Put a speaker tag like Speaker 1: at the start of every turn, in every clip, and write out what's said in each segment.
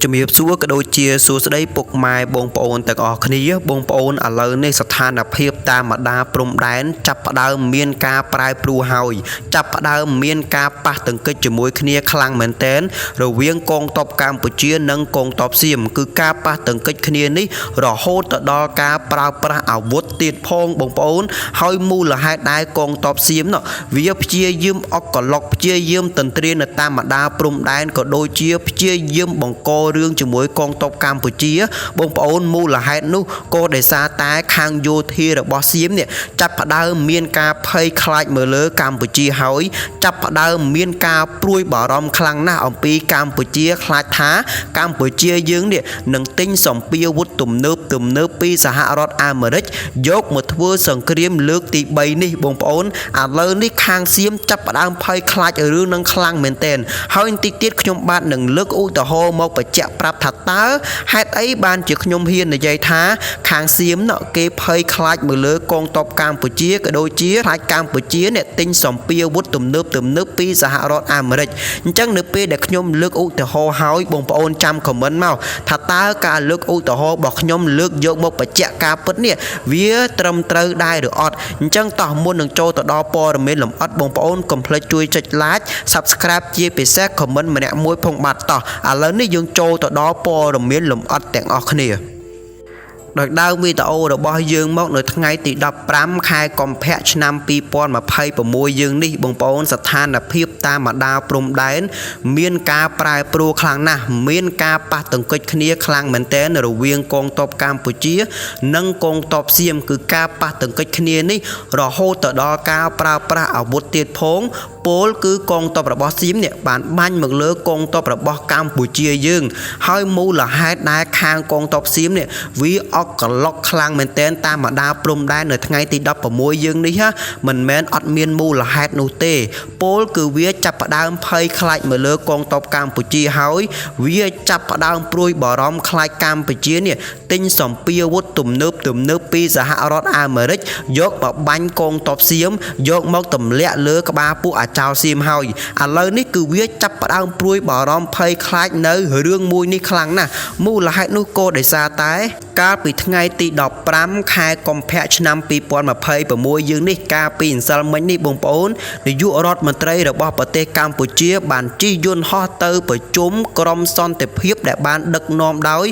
Speaker 1: ជំរាបសួរក៏ដូចជាសួស្តីពុកម៉ែបងប្អូនទាំងអស់គ្នាបងប្អូនឥឡូវនេះស្ថានភាពតាមបណ្ដាព្រំដែនចាប់ផ្ដើមមានការប្រែប្រួលហើយចាប់ផ្ដើមមានការប៉ះទង្គិចជាមួយគ្នាខ្លាំងមែនទែនរវាងកងទ័ពកម្ពុជានិងកងទ័ពសៀមគឺការប៉ះទង្គិចគ្នានេះរហូតទៅដល់ការប្រើប្រាស់អាវុធទៀតផងបងប្អូនហើយមូលហេតុដែលកងទ័ពសៀមវាព្យាយាមអុកក្លុកព្យាយាមទន្ទ្រាននៅតាមបណ្ដាព្រំដែនក៏ដូចជាព្យាយាមបង្ករឿងជាមួយកងទ័ពកម្ពុជាបងប្អូនមូលហេតុនោះក៏ដោយសារតែខាងយោធារបស់សៀមនេះចាប់ផ្ដើមមានការភ័យខ្លាចមើលលើកម្ពុជាហើយចាប់ផ្ដើមមានការព្រួយបារម្ភខ្លាំងណាស់អំពីកម្ពុជាខ្លាចថាកម្ពុជាយើងនេះនឹងទិញសម្ភារវុធទំនើបពីសហរដ្ឋអាមេរិកយកមកធ្វើសង្គ្រាមលើកទី3នេះបងប្អូនឥឡូវនេះខាងសៀមចាប់ផ្ដើមភ័យខ្លាចរឿងនឹងខ្លាំងមែនទែនហើយបន្តិចទៀតខ្ញុំបាទនឹងលើកឧទាហរណ៍មកបញ្ជាក់ប្រាប់ថាតើហេតុអីបានជាខ្ញុំហ៊ាននិយាយថាខាងសៀមគេភ័យខ្លាចមើលលើកងទ័ពកម្ពុជាក៏ដូចជាខ្លាចកម្ពុជាអ្នកទិញសម្ភារវុធទំនើបពីសហរដ្ឋអាមេរិកអញ្ចឹងនៅពេលដែលខ្ញុំលើកឧទាហរណ៍ហើយបងប្អូនចាំខមមិនមកថាតើការលើកឧទាហរណ៍របស់ខ្ញុំលើកយកមកបញ្ជាក់ការពិតនេះវាត្រឹមត្រូវដែរឬអត់អញ្ចឹងតោះមុននឹងចូលទៅដល់ព័ត៌មានលម្អិតបងប្អូនកុំភ្លេចជួយចុច like subscribe ជាពិសេស comment ម្នាក់មួយផងបាទតោះឥឡូវនេះយើងចូលទៅដល់ព័ត៌មានលម្អិតទាំងអស់គ្នាដោយដើមវីដេអូរបស់យើងមកនៅថ្ងៃទី15ខែកុម្ភៈឆ្នាំ2026យើងនេះបងប្អូនស្ថានភាពតាមបណ្ដាព្រំដែនមានការប្រែប្រួលខ្លាំងណាស់មានការប៉ះទង្គិចគ្នាខ្លាំងមែនទែនរវាងកងទ័ពកម្ពុជានិងកងទ័ពសៀមគឺការប៉ះទង្គិចគ្នានេះរហូតទៅដល់ការប្រើប្រាស់អាវុធទៀតផងពលគឺកងទ័ពរបស់សៀមនេះបានបាញ់មកលើកងទ័ពរបស់កម្ពុជាយើងហើយមូលហេតុដែលខាងកងទ័ពសៀមនេះវាអុកក្លុកខ្លាំងមែនទែនតាមបណ្ដាព្រំដែននៅថ្ងៃទី16យើងនេះមិនមែនអត់មានមូលហេតុនោះទេពលគឺវាចាប់ផ្ដើមភ័យខ្លាចមកលើកងទ័ពកម្ពុជាហើយវាចាប់ផ្ដើមព្រួយបារម្ភខ្លាចកម្ពុជានេះទិញសម្ភារវុធទំនើបពីសហរដ្ឋអាមេរិកយកមកបាញ់កងទ័ពសៀមយកមកទម្លាក់លើក្បាលពួកអាចោរសៀមហើយឥឡូវនេះគឺវាចាប់ផ្ដើមព្រួយបារម្ភភ័យខ្លាចនៅរឿងមួយនេះខ្លាំងណាស់មូលហេតុនោះក៏ដោយសារតែកាលពីថ្ងៃទី15ខែកុម្ភៈឆ្នាំ2026យើងនេះកាលពីម្សិលមិញនេះបងប្អូននាយករដ្ឋមន្ត្រីរបស់ប្រទេសកម្ពុជាបានជិះយន្តហោះទៅប្រជុំក្រុមសន្តិភាពដែលបានដឹកនាំដោយ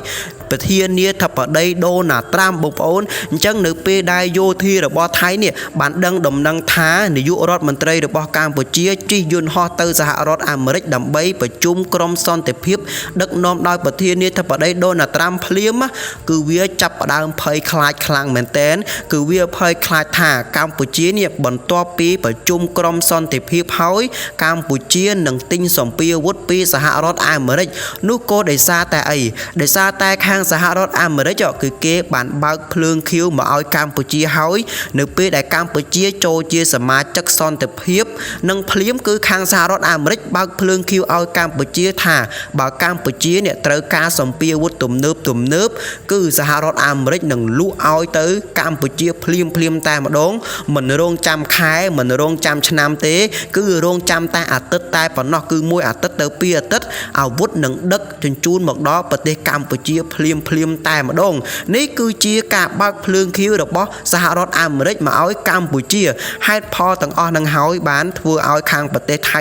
Speaker 1: ប្រធានាធិបតីដូណាល់ត្រាំបងប្អូនអញ្ចឹងនៅពេលដែលយោធារបស់ថៃនេះបានដឹងដំណឹងថានាយករដ្ឋមន្ត្រីរបស់កម្ពុជាជិះយន្តហោះទៅសហរដ្ឋអាមេរិកដើម្បីប្រជុំក្រុមសន្តិភាពដឹកនាំដោយប្រធានាធិបតីដូណាល់ត្រាំភ្លាមគឺវាចាប់ផ្ដើមភ័យខ្លាចខ្លាំងមែនទែនគឺវាភ័យខ្លាចថាកម្ពុជានេះបន្ទាប់ពីប្រជុំក្រុមសន្តិភាពហើយកម្ពុជានឹងទិញសម្ភារវុធពីសហរដ្ឋអាមេរិកនោះក៏ដោយសារតែអីដោយសារតែខាងសហរដ្ឋអាមេរិកគឺគេបានបើកភ្លើងខៀវមកឲ្យកម្ពុជាហើយនៅពេលដែលកម្ពុជាចូលជាសមាជិកសន្តិភាពនិងភ្លាមគឺខាងសហរដ្ឋអាមេរិកបើកភ្លើងខៀវឲ្យកម្ពុជាថាបើកម្ពុជាអ្នកត្រូវការសម្ភារវុធទំនើបគឺសហរដ្ឋអាមេរិកនឹងលក់ឲ្យទៅកម្ពុជាភ្លាមតែម្ដងមិនរងចាំខែមិនរងចាំឆ្នាំទេគឺរងចាំតែអាទិត្យតែប៉ុណ្ណោះគឺមួយអាទិត្យទៅពីរអាទិត្យអាវុធនឹងដឹកជញ្ជូនមកដល់ប្រទេសកម្ពុជាភ្លាមតែម្ដងនេះគឺជាការបើកភ្លើងខៀវរបស់សហរដ្ឋអាមេរិកមកឲ្យកម្ពុជាហេតុផលទាំងអស់នឹងហើយបានធ្វើឲ្យខាងប្រទេសថៃ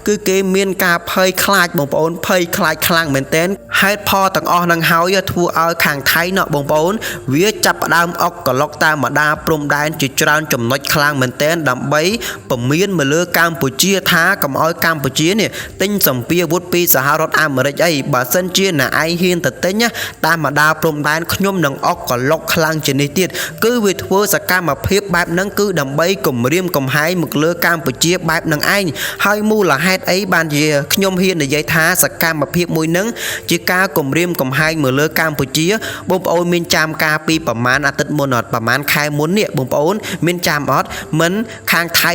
Speaker 1: គឺគេមានការភ័យខ្លាចបងប្អូនភ័យខ្លាចខ្លាំងមែនទែនហេតុផលទាំងអស់នឹងហើយធ្វើឲ្យខាងថៃបងប្អូនវាចាប់ផ្ដើមអុកក្លុកតាមបណ្ដាព្រំដែនជាច្រើនចំណុចខ្លាំងមែនទែនដើម្បីពមៀនមកលើកម្ពុជាថាកុំឲ្យកម្ពុជានេះទិញសម្ភារវុធពីសហរដ្ឋអាមេរិកអីបើសិនជាអ្នកឯងហ៊ានទៅទិញតាមបណ្ដាព្រំដែនខ្ញុំនឹងអុកក្លុកខ្លាំងជាងនេះទៀតគឺវាធ្វើសកម្មភាពបែបហ្នឹងគឺដើម្បីគំរាមកំហែងមកលើកម្ពុជាបែបហ្នឹងឯងហើយមូលហេតុអីបានជាខ្ញុំហ៊ាននិយាយថាសកម្មភាពមួយហ្នឹងជាការគំរាមកំហែងមកលើកម្ពុជាបងប្អូនមានចាំការពីប្រមាណអាទិត្យមុនអត់ប្រមាណខែមុននេះបងប្អូនមានចាំអត់មិនខាងថៃ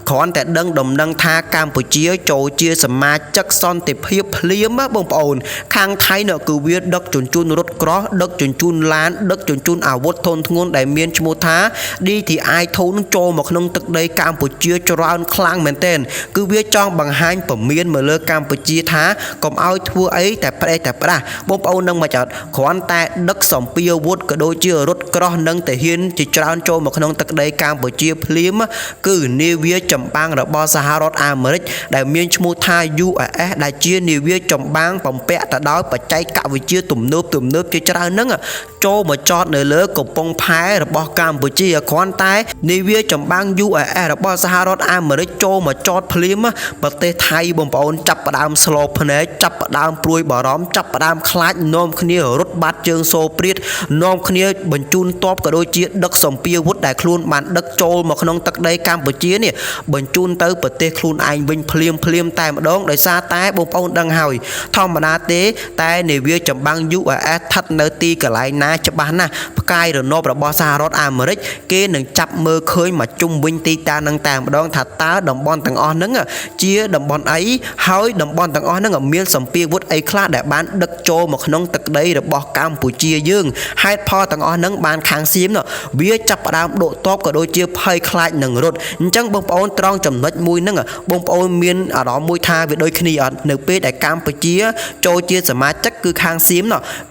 Speaker 1: គ្រាន់តែដឹងដំណឹងថាកម្ពុជាចូលជាសមាជិកសន្តិភាពភ្លាមបងប្អូនខាងថៃគឺវាដឹកជញ្ជូន រថក្រោះដឹកជញ្ជូនឡានដឹកជញ្ជូនអាវុធធនធ្ងន់ដែលមានឈ្មោះថា DTI ធនចូលមកក្នុងទឹកដីកម្ពុជាច្រើនខ្លាំងមែនទែនគឺវាចង់បង្ហាញពមៀនមកលើកម្ពុជាថាកុំឲ្យធ្វើអីតែផ្ដេសតែផ្ដាស់បងប្អូននឹងមកចោតគ្រាន់តែដឹកសម្ភារអាវុធក៏ដូចជារថក្រោះនិងទាហានជាច្រើនចូលមកក្នុងទឹកដីកម្ពុជាភ្លាមគឺនាវាចម្បាំងរបស់សហរដ្ឋអាមេរិកដែលមានឈ្មោះថា USS ដែលជានាវាចម្បាំងបំពាក់ទៅដោយបច្ចេកវិទ្យាទំនើបជាច្រើនហ្នឹងចូលមកចតនៅលើកំពង់ផែរបស់កម្ពុជាគ្រាន់តែនាវាចម្បាំង USS របស់សហរដ្ឋអាមេរិកចូលមកចតភ្លាមប្រទេសថៃបងប្អូនចាប់ផ្ដើមស្លភ្នែកចាប់ផ្ដើមព្រួយបារម្ភចាប់ផ្ដើមខ្លាចនាំគ្នារត់បាត់ជើងសូព្រាតនាំគ្នាបញ្ជូនទ័ពក៏ដូចជាដឹកសម្ភារអាវុធដែលខ្លួនបានដឹកចូលមកក្នុងទឹកដីកម្ពុជានេះបញ្ជូនទៅប្រទេសខ្លួនឯងវិញភ្លាមតែម្ដងដោយសារតែបងប្អូនដឹងហើយធម្មតាទេតែនាវាចម្បាំង USS ស្ថិតនៅទីកន្លែងណាច្បាស់ណាស់ផ្កាយរណបរបស់សហរដ្ឋអាមេរិកគេនឹងចាប់មើលឃើញមកជុំវិញទីតាំងនឹងតែម្ដងថាតើតំបន់ទាំងអស់ហ្នឹងជាតំបន់អីហើយតំបន់ទាំងអស់ហ្នឹងមានសម្ពាធអាវុធអីខ្លះដែលបានដឹកចូលមកក្នុងទឹកដីរបស់កម្ពុជាយើងហេតុផលទាំងអស់ហ្នឹងបានខាងសៀមវាចាប់ផ្ដើមដកទ័ពក៏ដូចជាភ័យខ្លាចនឹងរត់អញ្ចឹងបងប្អូនត្រង់ចំណុចមួយហ្នឹងបងប្អូនមានអារម្មណ៍មួយថាវាដូចគ្នាអត់នៅពេលដែលកម្ពុជាចូលជាសមាជិកគឺខាងសៀម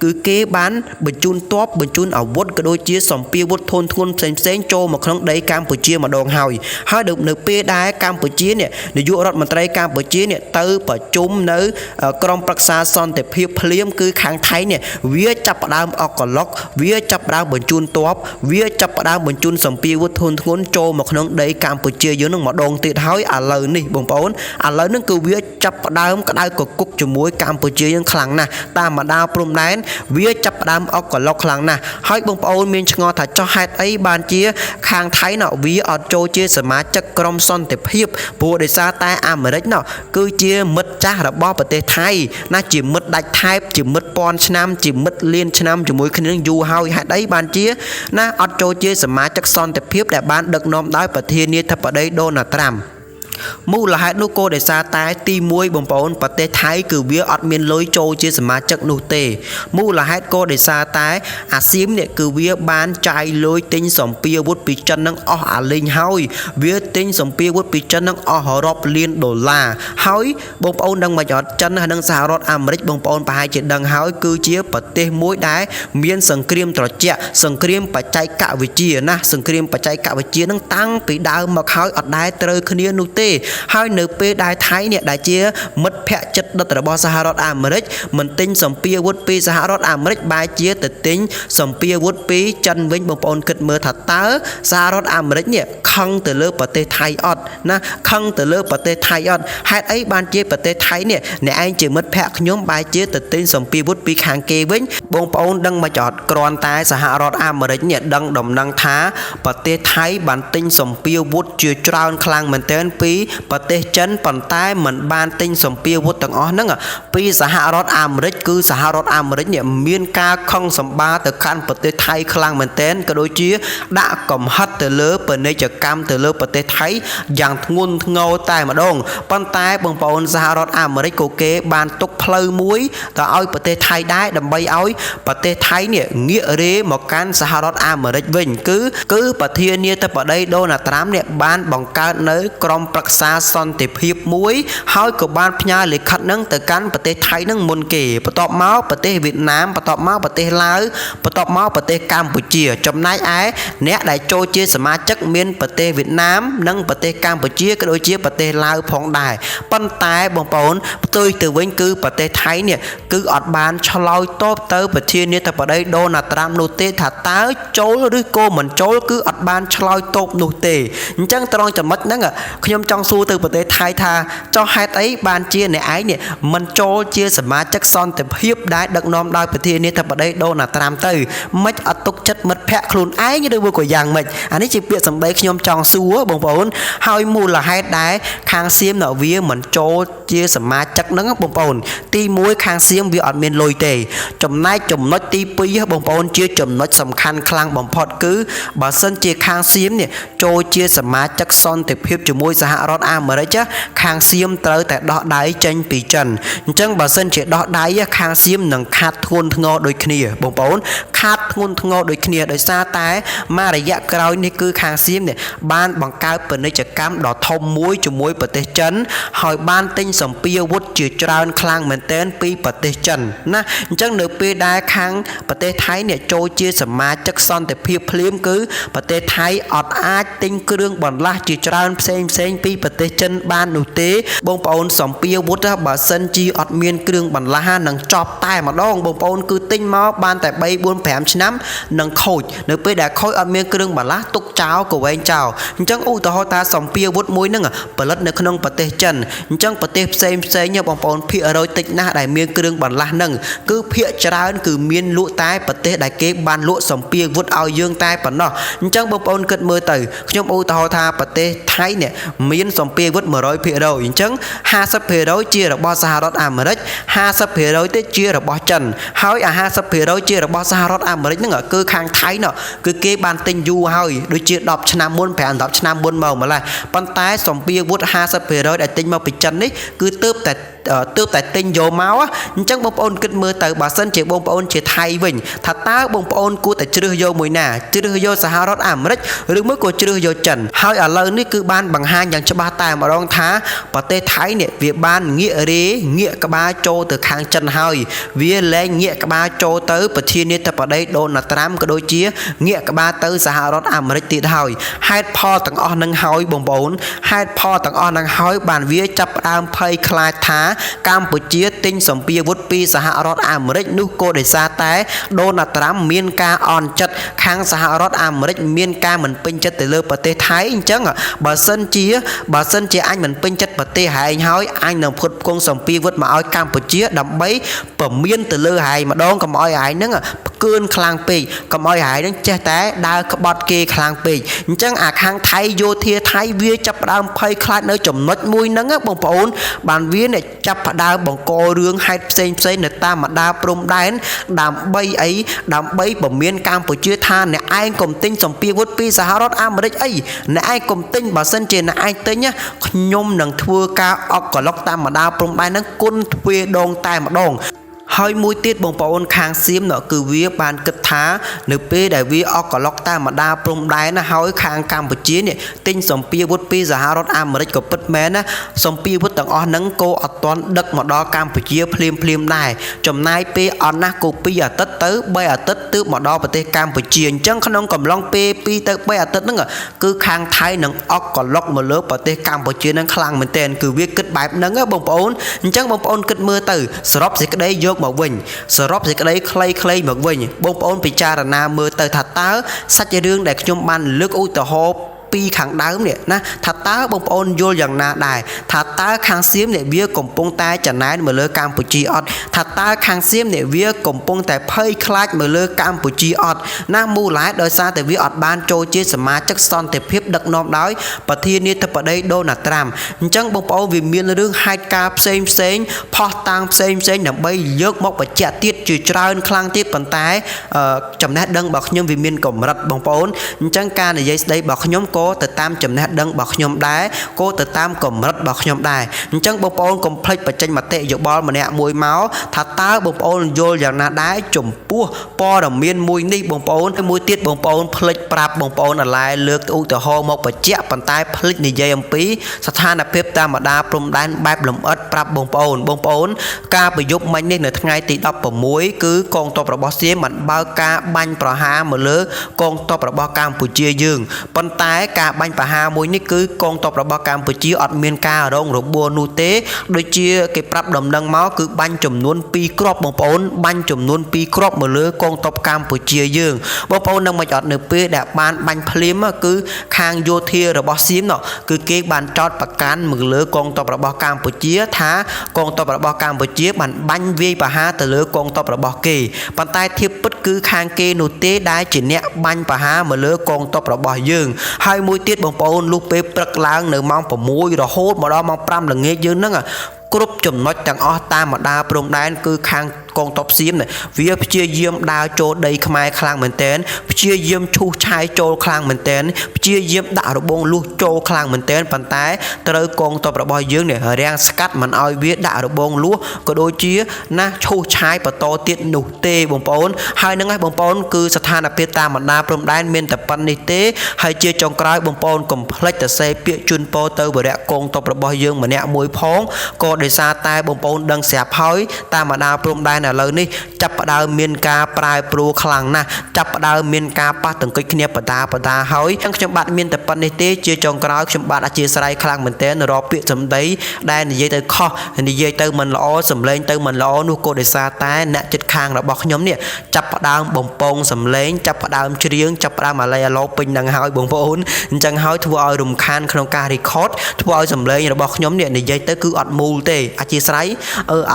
Speaker 1: គឺគេបានបញ្ជូនទ័ពបញ្ជូនអាវុធក៏ដូចជាសម្ភារអាវុធធនធ្ងន់ផ្សេងចូលមកក្នុងដីកម្ពុជាម្ដងហើយនៅពេលដែលកម្ពុជានេះនាយករដ្ឋមន្ត្រីកម្ពុជានេះទៅប្រជុំនៅក្រុមប្រឹក្សាសន្តិភាពភ្លាមគឺខាងថៃនេះវាចាប់ផ្ដើមអកឡុកវាចាប់ផ្ដើមបញ្ជូនទ័ពវាចាប់ផ្ដើមបញ្ជូនសម្ភារអាវុធធនធ្ងន់ចូលមកក្នុងដីកម្ពុជាយើងនឹងម្ដងទៀតហើយឥឡូវនេះបងប្អូនឥឡូវនេះគឺវាចាប់ផ្ដើមក្តៅកគុកជាមួយកម្ពុជាយើងខ្លាំងណាស់តាមបណ្ដាព្រំដែនវាចាប់ផ្ដើមអកឡុកខ្លាំងណាស់ហើយបងប្អូនមានឆ្ងល់ថាចោះហេតុអីបានជាខាងថៃវាអត់ចូលជាសមាជិកក្រុមសន្តិភាពព្រោះដោយសារតែអាមេរិកគឺជាមិត្តចាស់របស់ប្រទេសថៃណាជាមិត្តដាច់ថែបជាមិត្តពាន់ឆ្នាំជាមិត្តលានឆ្នាំជាមួយគ្នានឹងយូរហើយហេតុអីបានជាណាអត់ចូលជាសមាជិកសន្តិភាពដែលបានដឹកនាំដោយប្រធានាធិបតីដូណាល់ត្រាំមូលហេតុនោះក៏ដោយសារតែទី1បងប្អូនប្រទេសថៃគឺវាអត់មានលុយចូលជាសមាជិកនោះទេមូលហេតុក៏ដោយសារតែអាស៊ាននេះគឺវាបានចាយលុយទិញសម្ភារអាវុធពីចិននឹងអស់អាលេងហើយវាទិញសម្ភារអាវុធពីចិននឹងអស់រាប់លានដុល្លារហើយបងប្អូនដឹងមកអត់ចិនហើយនិងសហរដ្ឋអាមេរិកបងប្អូនប្រហែលជាដឹងហើយគឺជាប្រទេសមួយដែលមានសង្គ្រាមត្រជាក់សង្គ្រាមបច្ចេកវិទ្យាណាសង្គ្រាមបច្ចេកវិទ្យានឹងតាំងពីដើមមកហើយអត់ដែលត្រូវគ្នានោះទេហើយនៅពេលដែលថៃនេះដែលជាមិត្តភក្តិជិតដិតរបស់សហរដ្ឋអាមេរិកមិនទិញសម្ភារអាវុធពីសហរដ្ឋអាមេរិកបែរជាទៅទិញសម្ភារអាវុធពីចិនវិញបងប្អូនគិតមើលថាតើសហរដ្ឋអាមេរិកនេះខឹងទៅលើប្រទេសថៃអត់ណាខឹងទៅលើប្រទេសថៃអត់ហេតុអីបានជាប្រទេសថៃនេះអ្នកឯងជាមិត្តភក្តិខ្ញុំបែរជាទៅទិញសម្ភារអាវុធពីខាងគេវិញបងប្អូនដឹងមកអត់គ្រាន់តែសហរដ្ឋអាមេរិកនេះដឹងដំណឹងថាប្រទេសថៃបានទិញសម្ភារអាវុធជាច្រើនខ្លាំងមែនទែនពីប្រទេសចិនប៉ុន្តែมันបានទិញសម្ភារអាវុធទាំងអស់ហ្នឹងពីសហរដ្ឋអាមេរិកគឺសហរដ្ឋអាមេរិកនេះមានការខឹងសម្បាទៅកាន់ប្រទេសថៃខ្លាំងមែនទែនក៏ដូចជាដាក់កំហិតទៅលើពាណិជ្ជកម្មទៅលើប្រទេសថៃយ៉ាងធ្ងន់ធ្ងរតែម្ដងប៉ុន្តែបងប្អូនសហរដ្ឋអាមេរិកក៏គេបានទុកផ្លូវមួយទៅឲ្យប្រទេសថៃដែរដើម្បីឲ្យប្រទេសថៃនេះងាករេមកកាន់សហរដ្ឋអាមេរិកវិញគឺប្រធានាធិបតីដូណាល់ត្រាំនេះបានបង្កើតនៅក្រុមប្រឹក្សាសន្តិភាពមួយហើយក៏បានផ្ញើលិខិតនឹងទៅកាន់ប្រទេសថៃនឹងមុនគេបន្ទាប់មកប្រទេសវៀតណាមបន្ទាប់មកប្រទេសឡាវបន្ទាប់មកប្រទេសកម្ពុជាចំណែកឯអ្នកដែលចូលជាសមាជិកមានប្រទេសវៀតណាមនិងប្រទេសកម្ពុជាក៏ដូចជាប្រទេសឡាវផងដែរប៉ុន្តែបងប្អូនផ្ទុយទៅវិញគឺប្រទេសថៃនេះគឺអត់បានឆ្លើយតបទៅប្រធានាធិបតីដូណាល់ត្រាំនោះទេថាតើចូលឬក៏មិនចូលគឺអត់បានឆ្លើយតបនោះទេអញ្ចឹងត្រង់ចំណុចហ្នឹងខ្ញុំចង់សួរទៅប្រទេសថៃថាចុះហេតុអីបានជាអ្នកឯងនេះមិនចូលជាសមាជិកសន្តិភាពដែលដឹកនាំដោយប្រធានាធិបតីដូណាល់ត្រាំទៅមិនអត់ទុកចិត្តមិត្តភក្តិខ្លួនឯងឬក៏យ៉ាងម៉េចអានេះជាពាក្យសម្ដីខ្ញុំ ចង់សួរបងប្អូនហើយមូលហេតុដែរខាងសៀមនៅវាមិនចូលជាសមាជិកហ្នឹងបងប្អូនទី1ខាងសៀមវាអត់មានលុយទេចំណែកចំណុចទី2បងប្អូនជាចំណុចសំខាន់ខ្លាំងបំផុតគឺបើសិនជាខាងសៀមនេះចូលជាសមាជិកសន្តិភាពជាមួយសហរដ្ឋអាមេរិកខាងសៀមត្រូវតែដោះដៃចេញពីចិនអញ្ចឹងបើសិនជាដោះដៃខាងសៀមនឹងខាត់ធ្ងន់ធ្ងរដូចគ្នាបងប្អូនខាត់ធ្ងន់ធ្ងរដូចគ្នាដោយសារតែមករយៈក្រោយនេះគឺខាងសៀមនេះបានបង្កើតពាណិជ្ជកម្មដ៏ធំមួយជាមួយប្រទេសចិនហើយបានទិញសម្ភារវុធជាច្រើនខ្លាំងមែនទែនពីប្រទេសចិនណាអញ្ចឹងនៅពេលដែលខាងប្រទេសថៃនេះចូលជាសមាជិកសន្តិភាពភ្លាមគឺប្រទេសថៃអត់អាចទិញគ្រឿងបន្លាស់ជាច្រើនផ្សេងពីប្រទេសចិនបាននោះទេបងប្អូនសម្ភារវុធបើសិនជាអត់មានគ្រឿងបន្លាស់នឹងចប់តែម្ដងបងប្អូនគឺទិញមកបានតែ3 4 5ឆ្នាំនឹងខូចនៅពេលដែលខូចអត់មានគ្រឿងបន្លាស់ទុកចោលក៏វែងចោលអញ្ចឹងឧទាហរណ៍ថាសម្ភារវុធមួយហ្នឹងផលិតនៅក្នុងប្រទេសចិនអញ្ចឹងប្រទេសផ្សេងបងប្អូនភាគរយតិចណាស់ដែលមានគ្រឿងបន្លាស់ហ្នឹងគឺភាគច្រើនគឺមានលក់តែប្រទេសដែលគេបានលក់សម្ភារវុធឲ្យយើងតែប៉ុណ្ណោះអញ្ចឹងបងប្អូនគិតមើលទៅខ្ញុំឧទាហរណ៍ថាប្រទេសថៃនេះមានសម្ភារវុធ 100% អញ្ចឹង 50% ជារបស់សហរដ្ឋអាមេរិក 50% ទៀតជារបស់ចិនហើយអា 50% ជារបស់សហរដ្ឋអាមេរិកហ្នឹងគឺខាងថៃនោះគឺគេបានទិញយូរហើយដូចជា10ឆ្នាំមុន5 10ឆ្នាំមុនមកម្ល៉េះប៉ុន្តែសម្ភារវុធ 50% ដែលទិញមកពីចិននេះគឺទើបតែទិញយកមកអញ្ចឹងបងប្អូនគិតមើលទៅបើសិនជាបងប្អូនជាថៃវិញថាតើបងប្អូនគួរតែជ្រើសយកមួយណាជ្រើសយកសហរដ្ឋអាមេរិកឬមួយក៏ជ្រើសយកចិនហើយឥឡូវនេះគឺបានបង្ហាញយ៉ាងច្បាស់តែម្ដងថាប្រទេសថៃនេះវាបានងាកក្បាលចូលទៅខាងចិនហើយវាលែងងាកក្បាលចូលទៅប្រធានាធិបតីដូណាល់ត្រាំក៏ដូចជាងាកក្បាលទៅសហរដ្ឋអាមេរិកទៀតហើយហេតុផលទាំងអស់នឹងហើយបងប្អូនហេតុផលទាំងអស់នឹងហើយបានវាចាប់ផ្ដើមភ័យខ្លាចថាកម្ពុជាទិញសម្ភារវុធពីសហរដ្ឋអាមេរិកនោះក៏ដោយសារតែដូណាល់ត្រាំមានការអន់ចិត្តខាងសហរដ្ឋអាមេរិកមានការមិនពេញចិត្តទៅលើប្រទេសថៃអញ្ចឹងបើសិនជាអញមិនពេញចិត្តប្រទេសហែងហើយអញនឹងផ្គត់ផ្គង់សម្ភារវុធមកឲ្យកម្ពុជាដើម្បីពមៀនទៅលើហែងម្ដងកុំឲ្យហែងហ្នឹងផ្កើនខ្លាំងពេកកុំឲ្យហែងហ្នឹងចេះតែដើរក្បត់គេខ្លាំងពេកអញ្ចឹងអាខាងថៃយោធាថៃវាចាប់ផ្ដើមភ័យខ្លាចនៅចំណុចមួយហ្នឹងបងប្អូនបានវាเนี่ยចាប់ផ្ដើមបង្ករឿងហេតុផ្សេងនៅតាមបណ្ដាព្រំដែនដើម្បីពមៀនកម្ពុជាថាអ្នកឯងកុំទិញសម្ភារវុធពីសហរដ្ឋអាមេរិកអីអ្នកឯងកុំទិញបើសិនជាអ្នកឯងទិញខ្ញុំនឹងធ្វើការអុកក្លុកតាមបណ្ដាព្រំដែនហ្នឹងគុណទ្វេដងតែម្ដងហើយមួយទៀតបងប្អូនខាងសៀមគឺវាបានគិតថានៅពេលដែលវាអុកក្លុកតាមបណ្ដាព្រំដែនណាហើយខាងកម្ពុជានេះទិញសម្ភារវុធពីសហរដ្ឋអាមេរិកក៏ពិតមែនណាសម្ភារវុធទាំងអស់ហ្នឹងក៏អត់ទាន់ដឹកមកដល់កម្ពុជាភ្លាមដែរចំណាយពេលអត់ណាស់ក៏2អាទិត្យទៅ3អាទិត្យទើបមកដល់ប្រទេសកម្ពុជាអញ្ចឹងក្នុងកំឡុងពេល2ទៅ3អាទិត្យហ្នឹងគឺខាងថៃនឹងអុកក្លុកមកលើប្រទេសកម្ពុជាហ្នឹងខ្លាំងមែនទែនគឺវាគិតបែបហ្នឹងបងប្អូនអញ្ចឹងបងប្អូនគិតមើលទៅសរុបសេចក្តីយកមកវិញសរុបសេចក្តីខ្លីៗមកវិញបងប្អូនពិចារណាមើលទៅថាតើសាច់រឿងដែលខ្ញុំបានលើកឧទាហរណ៍ពីខាងដើមនេះណាថាតើបងប្អូនយល់យ៉ាងណាដែរថាតើខាងសៀមនេះវាកំពុងតែចំណែនមកលើកម្ពុជាអត់ថាតើខាងសៀមនេះវាកំពុងតែភ័យខ្លាចមកលើកម្ពុជាអត់ណាមូលហេតុដោយសារតែវាអត់បានចូលជាសមាជិកសន្តិភាពដឹកនាំដោយប្រធានាធិបតីដូណាល់ត្រាំអញ្ចឹងបងប្អូនវាមានរឿងហេតុការណ៍ផ្សេងផុសតាំងផ្សេងដើម្បីយកមកបញ្ជាក់ទៀតជាច្រើនខ្លាំងទៀតប៉ុន្តែចំណេះដឹងរបស់ខ្ញុំវាមានកម្រិតបងប្អូនអញ្ចឹងការនិយាយស្ដីរបស់ខ្ញុំក៏ទៅតាមចំណេះដឹងរបស់ខ្ញុំដែរក៏ទៅតាមកម្រិតរបស់ខ្ញុំដែរអញ្ចឹងបងប្អូនកុំភ្លេចបញ្ចេញមតិយោបល់ម្នាក់មួយមកថាតើបងប្អូនយល់យ៉ាងណាដែរចំពោះព័ត៌មានមួយនេះបងប្អូនមួយទៀតបងប្អូនភ្លេចប្រាប់បងប្អូនអាឡែលើកឧទាហរណ៍មកបញ្ជាក់ប៉ុន្តែភ្លេចនិយាយអំពីស្ថានភាពតាមបណ្ដាព្រំដែនបែបលម្អិតប្រាប់បងប្អូនការប្រយុទ្ធមិញនេះនៅថ្ងៃទី16គឺកងទ័ពរបស់សៀមបានបើកការបាញ់ប្រហារមកលើកងទ័ពរបស់កម្ពុជាយើងប៉ុន្តែការបាញ់ប្រហារមួយនេះគឺកងទ័ពរបស់កម្ពុជាអត់មានការរងរបួសនោះទេដូចជាគេប្រាប់ដំណឹងមកគឺបាញ់ចំនួន2គ្រាប់បងប្អូនបាញ់ចំនួន2គ្រាប់មកលើកងទ័ពកម្ពុជាយើងបងប្អូននឹងមិនអត់នៅពេលដែលបានបាញ់ភ្លាមគឺខាងយោធារបស់សៀមគឺគេបានចោទប្រកាន់មកលើកងទ័ពរបស់កម្ពុជាថាកងទ័ពរបស់កម្ពុជាបានបាញ់វាយប្រហារទៅលើកងទ័ពរបស់គេប៉ុន្តែធៀបពិត គឺខាងគេនោះទេដែលជាអ្នកបាញ់ប្រហារមកលើកងទ័ពរបស់យើងហើយមួយទៀតបងប្អូនលុះពេលព្រឹកឡើងនៅម៉ោង 6 រហូតមកដល់ម៉ោង 5 ល្ងាចយើងហ្នឹងគ្រប់ចំណុចទាំងអស់តាមបណ្ដាព្រំដែនគឺខាងកងទ័ពសៀមវាព្យាយាមដើរចូលដីខ្មែរខ្លាំងមែនទែនព្យាយាមឈូសឆាយចូលខ្លាំងមែនទែនព្យាយាមដាក់របងលុះចូលខ្លាំងមែនទែនប៉ុន្តែត្រូវកងទ័ពរបស់យើងនេះរាំងស្កាត់មិនឲ្យវាដាក់របងលុះក៏ដូចជាណាឈូសឆាយបន្តទៀតនោះទេបងប្អូនហើយនឹងឯងបងប្អូនគឺស្ថានភាពតាមបណ្ដាព្រំដែនមានតែប៉ុណ្្នេះទេហើយជាចុងក្រោយបងប្អូនកុំភ្លេចទៅសេពាក្យជូនពរទៅវរៈកងទ័ពរបស់យើងម្នាក់មួយផងក៏ដោយសារតែបងប្អូនដឹងស្រាប់ហើយតាមបណ្ដាព្រំដែនឥឡូវនេះចាប់ផ្ដើមមានការប្រែប្រួលខ្លាំងណាស់ចាប់ផ្ដើមមានការប៉ះទង្គិចគ្នាបតាហើយខ្ញុំបាទមានតែប៉ុណ្្នេះទេជាចុងក្រោយខ្ញុំបាទអធិស្ឋានខ្លាំងមែនទែនរកពាក្យសម្ដីដែលនិយាយទៅខុសនិយាយទៅមិនល្អសម្លេងទៅមិនល្អនោះក៏ដោយសារតែអ្នកចិត្តខាងរបស់ខ្ញុំនេះចាប់ផ្ដើមបំពងសម្លេងចាប់ផ្ដើមច្រៀងចាប់ផ្ដើមអាឡៃអាឡូពេញនឹងហើយបងប្អូនអញ្ចឹងហើយធ្វើឲ្យរំខានក្នុងការ record ធ្វើឲ្យសម្លេងរបស់ខ្ញុំនេះនិយាយទៅគឺអត់មូលទេអធិស្ឋាន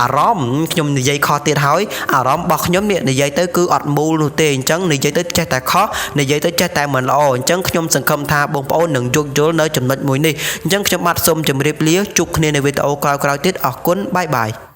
Speaker 1: អារម្មណ៍ខ្ញុំនិយាយខុសទៀតហើយអារម្មណ៍របស់ខ្ញុំនេះនិយាយទៅគឺអត់មូលនោះទេអញ្ចឹងនិយាយទៅចេះតែខុសនិយាយទៅចេះតែមិនល្អអញ្ចឹងខ្ញុំសង្ឃឹមថាបងប្អូននឹងយោគយល់នៅចំណុចមួយនេះអញ្ចឹងខ្ញុំបាទសូមជម្រាបលាជួបគ្នានៅវីដេអូក្រោយៗទៀតអរគុណបាយបាយ